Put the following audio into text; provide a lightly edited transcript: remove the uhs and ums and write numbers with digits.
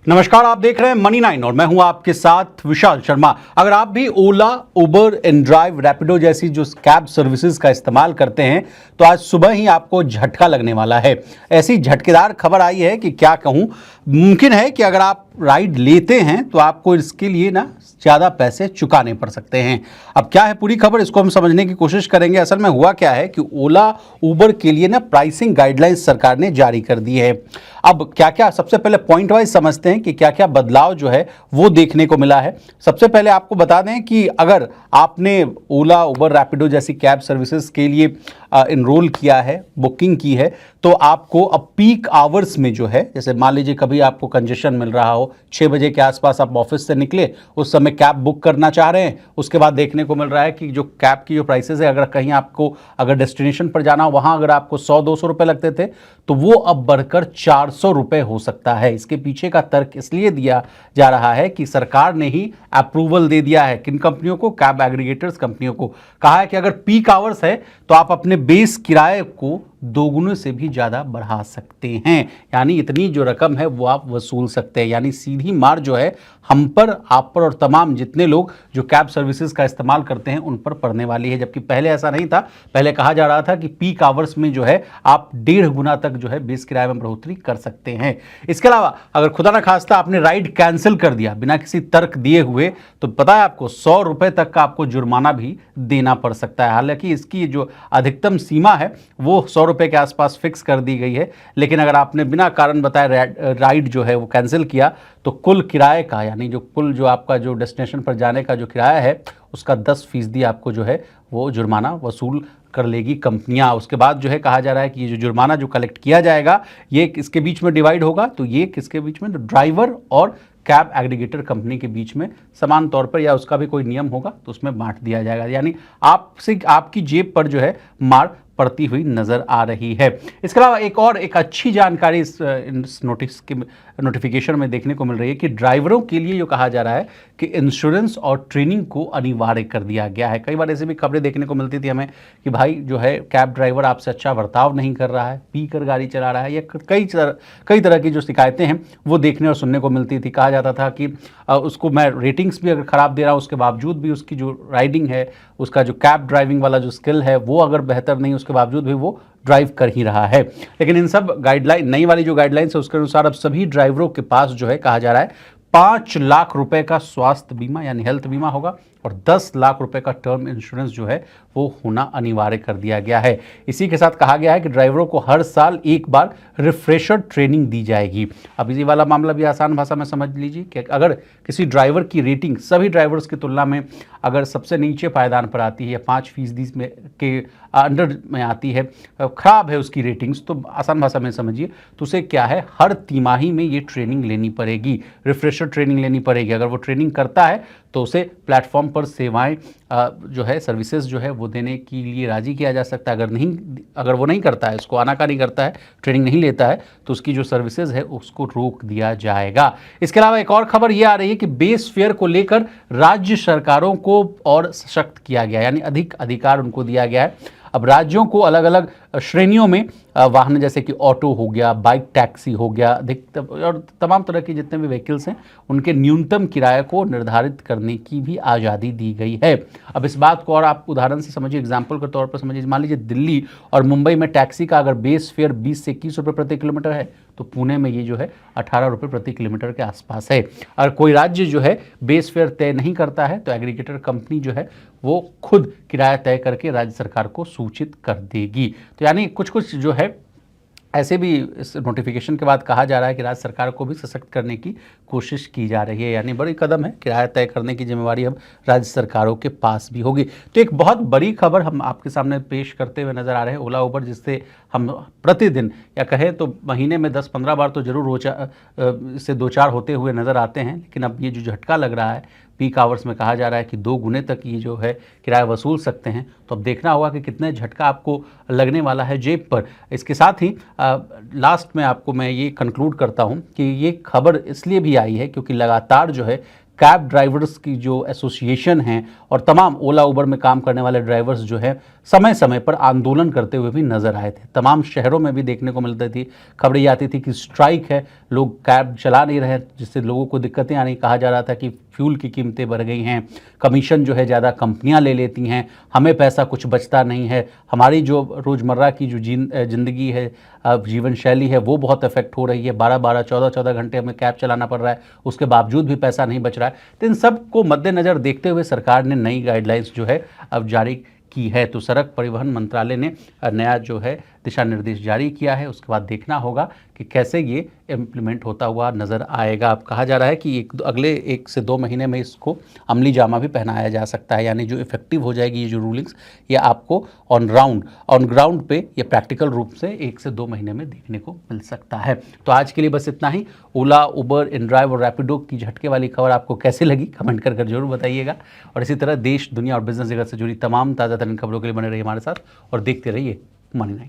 नमस्कार, आप देख रहे हैं मनी 9 और मैं हूं आपके साथ विशाल शर्मा। अगर आप भी ओला, उबर, इनड्राइव, रैपिडो जैसी जो कैब सर्विसेज का इस्तेमाल करते हैं तो आज सुबह ही आपको झटका लगने वाला है। ऐसी झटकेदार खबर आई है कि क्या कहूं, मुमकिन है कि अगर आप राइड लेते हैं तो आपको इसके लिए ना ज़्यादा पैसे चुकाने पड़ सकते हैं। अब क्या है पूरी खबर, इसको हम समझने की कोशिश करेंगे। असल में हुआ क्या है कि ओला, उबर के लिए ना प्राइसिंग गाइडलाइंस सरकार ने जारी कर दी है। अब क्या क्या, सबसे पहले पॉइंट वाइज समझते हैं कि क्या क्या बदलाव जो है वो देखने को मिला है। सबसे पहले आपको बता दें कि अगर आपने ओला, उबर, रैपिडो जैसी कैब सर्विसेज के लिए इनरोल किया है, बुकिंग की है, तो आपको अब पीक आवर्स में जो है, जैसे मान लीजिए कभी आपको कंजेशन मिल रहा हो, 6 बजे के आसपास आप ऑफिस से निकले, उस समय कैब बुक करना चाह रहे हैं, उसके बाद देखने को मिल रहा है कि जो कैब की जो प्राइसेस है, अगर कहीं आपको अगर डेस्टिनेशन पर जाना हो, वहां अगर आपको 100-200 रुपए लगते थे तो वो अब बढ़कर 400 रुपए हो सकता है। इसके पीछे का तर्क इसलिए दिया जा रहा है कि सरकार ने ही अप्रूवल दे दिया है किन कंपनियों को, कैब एग्रीगेटर्स कंपनियों को। कहा है कि अगर पीक आवर्स है तो आप अपने बेस किराए को दोगुने से भी ज़्यादा बढ़ा सकते हैं, यानी इतनी जो रकम है वो आप वसूल सकते हैं। यानी सीधी मार जो है हम पर, आप पर और तमाम जितने लोग जो कैब सर्विसेज का इस्तेमाल करते हैं उन पर पड़ने वाली है। जबकि पहले ऐसा नहीं था, पहले कहा जा रहा था कि पीक आवर्स में जो है आप 1.5 गुना तक जो है बेस किराए में बढ़ोतरी कर सकते हैं। इसके अलावा अगर खुदा ना खास्ता आपने राइड कैंसिल कर दिया बिना किसी तर्क दिए हुए, तो पता है आपको 100 रुपए तक का आपको जुर्माना भी देना पड़ सकता है। हालांकि इसकी जो अधिकतम सीमा है वो 100 रुपए के आसपास फिक्स कर दी गई है, लेकिन अगर आपने बिना कारण बताए राइड जो है वो कैंसिल किया तो कुल किराए का, यानी जो कुल जो आपका जो डेस्टिनेशन पर जाने का जो किराया है उसका 10% आपको जो है वो जुर्माना वसूल कर लेगी कंपनियां। उसके बाद जो है कहा जा रहा है कि ये जो जुर्माना जो कलेक्ट किया जाएगा ये किसके बीच में डिवाइड होगा, तो ये किसके बीच में, तो ड्राइवर और कैब एग्रीगेटर कंपनी के बीच में समान तौर पर, या उसका भी कोई नियम होगा तो उसमें बांट दिया जाएगा। यानी आपसे आपकी जेब पर जो है मार पड़ती हुई नजर आ रही है। इसके अलावा एक अच्छी जानकारी इस नोटिफिकेशन में देखने को मिल रही है कि ड्राइवरों के लिए जो कहा जा रहा है कि इंश्योरेंस और ट्रेनिंग को अनिवार्य कर दिया गया है। कई बार ऐसे भी खबरें देखने को मिलती थी हमें कि भाई जो है कैब ड्राइवर आपसे अच्छा बर्ताव नहीं कर रहा है, पी कर गाड़ी चला रहा है, या कई तरह की जो शिकायतें हैं वो देखने और सुनने को मिलती थी। कहा जाता था कि उसको मैं रेटिंग्स भी अगर ख़राब दे रहा हूँ उसके बावजूद भी उसकी जो राइडिंग है, उसका जो कैब ड्राइविंग वाला जो स्किल है वो अगर बेहतर नहीं, उसके बावजूद भी वो ड्राइव कर ही रहा है। लेकिन इन सब गाइडलाइन, नई वाली जो गाइडलाइंस है उसके अनुसार अब सभी ड्राइवरों के पास जो है कहा जा रहा है 5 लाख रुपए का स्वास्थ्य बीमा यानी हेल्थ बीमा होगा और 10 लाख रुपए का टर्म इंश्योरेंस जो है वो होना अनिवार्य कर दिया गया है। इसी के साथ कहा गया है कि ड्राइवरों को हर साल एक बार रिफ्रेशर ट्रेनिंग दी जाएगी। अब इसी वाला मामला भी आसान भाषा में समझ लीजिए कि अगर किसी ड्राइवर की रेटिंग सभी ड्राइवर्स की तुलना में अगर सबसे नीचे पायदान पर आती है या 5% में के अंडर में आती है, खराब है उसकी रेटिंग्स, तो आसान भाषा में समझिए तो उसे क्या है, हर तिमाही में ये ट्रेनिंग लेनी पड़ेगी, रिफ्रेशर ट्रेनिंग लेनी पड़ेगी। अगर वो ट्रेनिंग करता है तो उसे प्लेटफॉर्म पर सेवाएं जो है, सर्विसेज जो है वो देने के लिए राजी किया जा सकता है। अगर वो नहीं करता है, उसको आनाकानी करता है, ट्रेनिंग नहीं लेता है, तो उसकी जो सर्विसेज है उसको रोक दिया जाएगा। इसके अलावा एक और खबर ये आ रही है कि बेस फेयर को लेकर राज्य सरकारों को और सशक्त किया गया, यानी अधिक अधिकार उनको दिया गया है। अब राज्यों को अलग अलग श्रेणियों में वाहन, जैसे कि ऑटो हो गया, बाइक टैक्सी हो गया, अधिकतम और तमाम तरह के जितने भी व्हीकल्स हैं उनके न्यूनतम किराए को निर्धारित करने की भी आज़ादी दी गई है। अब इस बात को और आप उदाहरण से समझिए, एग्जाम्पल के तौर पर समझिए, मान लीजिए दिल्ली और मुंबई में टैक्सी का अगर बेस फेयर 20 से 21 रुपये प्रति किलोमीटर है तो पुणे में ये जो है 18 रुपये प्रति किलोमीटर के आसपास है। और कोई राज्य जो है बेस फेयर तय नहीं करता है तो एग्रीगेटर कंपनी जो है वो खुद किराया तय करके राज्य सरकार को सूचित कर देगी। तो यानी कुछ जो है ऐसे भी इस नोटिफिकेशन के बाद कहा जा रहा है कि राज्य सरकार को भी सशक्त करने की कोशिश की जा रही है, यानी बड़ी कदम है, किराया तय करने की जिम्मेवारी अब राज्य सरकारों के पास भी होगी। तो एक बहुत बड़ी खबर हम आपके सामने पेश करते हुए नजर आ रहे हैं, ओला उबर, जिससे हम प्रतिदिन या कहें तो महीने में 10-15 बार तो जरूर इससे 2-4 होते हुए नजर आते हैं। लेकिन अब ये जो झटका लग रहा है, पीक आवर्स में कहा जा रहा है कि 2 गुने तक ये जो है किराया वसूल सकते हैं, तो अब देखना होगा कि कितने झटका आपको लगने वाला है जेब पर। इसके साथ ही लास्ट में आपको मैं ये कंक्लूड करता हूँ कि ये खबर इसलिए भी आई है क्योंकि लगातार जो है कैब ड्राइवर्स की जो एसोसिएशन हैं और तमाम ओला उबर में काम करने वाले ड्राइवर्स जो हैं समय समय पर आंदोलन करते हुए भी नजर आए थे। तमाम शहरों में भी देखने को मिलती थी, खबरें ये आती थी कि स्ट्राइक है, लोग कैब चला नहीं रहे, जिससे लोगों को दिक्कतें आ रही। कहा जा रहा था कि फ्यूल की कीमतें बढ़ गई हैं, कमीशन जो है ज़्यादा कंपनियां ले लेती हैं, हमें पैसा कुछ बचता नहीं है, हमारी जो रोज़मर्रा की जो ज़िंदगी है, जीवन शैली है, वो बहुत इफेक्ट हो रही है। 12-12, 14-14 घंटे हमें कैब चलाना पड़ रहा है, उसके बावजूद भी पैसा नहीं बच रहा है। तो इन सब को मद्देनज़र देखते हुए सरकार ने नई गाइडलाइंस जो है अब जारी की है। तो सड़क परिवहन मंत्रालय ने नया जो है दिशा निर्देश जारी किया है। उसके बाद देखना होगा कि कैसे ये इम्प्लीमेंट होता हुआ नज़र आएगा। अब कहा जा रहा है कि अगले 1 से 2 महीने में इसको अमली जामा भी पहनाया जा सकता है, यानी जो इफेक्टिव हो जाएगी ये जो रूलिंग्स, ये आपको ऑन ग्राउंड पे ये प्रैक्टिकल रूप से 1 से 2 महीने में देखने को मिल सकता है। तो आज के लिए बस इतना ही। ओला, उबर, इनड्राइव और रैपिडो की झटके वाली खबर आपको कैसी लगी कमेंट कर जरूर बताइएगा। और इसी तरह देश, दुनिया और बिजनेस जगत से जुड़ी तमाम ताज़ा तरीन खबरों के लिए बने रहिए हमारे साथ और देखते रहिए मनी 9।